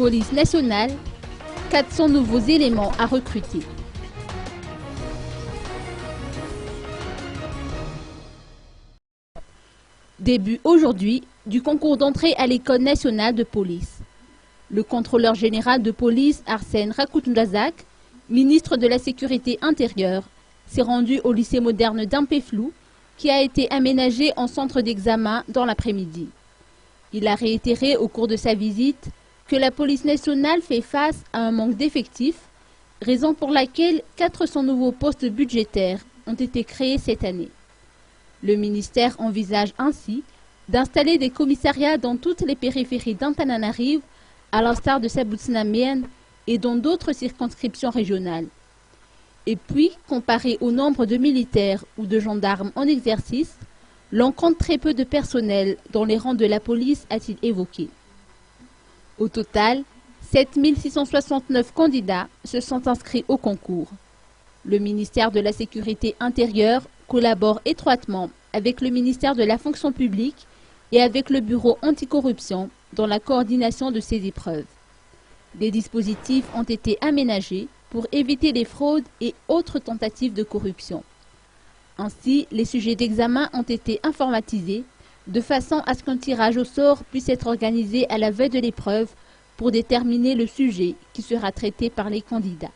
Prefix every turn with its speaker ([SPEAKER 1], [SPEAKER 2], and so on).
[SPEAKER 1] Police nationale, 400 nouveaux éléments à recruter. Début aujourd'hui du concours d'entrée à l'école nationale de police. Le contrôleur général de police Arsène Rakoutoundazak, ministre de la Sécurité intérieure, s'est rendu au lycée moderne d'Ampeflou, qui a été aménagé en centre d'examen dans l'après-midi. Il a réitéré au cours de sa visite que la police nationale fait face à un manque d'effectifs, raison pour laquelle 400 nouveaux postes budgétaires ont été créés cette année. Le ministère envisage ainsi d'installer des commissariats dans toutes les périphéries d'Antananarive, à l'instar de Saboutsinamen et dans d'autres circonscriptions régionales. Et puis, comparé au nombre de militaires ou de gendarmes en exercice, l'on compte très peu de personnel dans les rangs de la police, a-t-il évoqué. Au total, 7669 candidats se sont inscrits au concours. Le ministère de la Sécurité intérieure collabore étroitement avec le ministère de la Fonction publique et avec le Bureau anticorruption dans la coordination de ces épreuves. Des dispositifs ont été aménagés pour éviter les fraudes et autres tentatives de corruption. Ainsi, les sujets d'examen ont été informatisés de façon à ce qu'un tirage au sort puisse être organisé à la veille de l'épreuve pour déterminer le sujet qui sera traité par les candidats.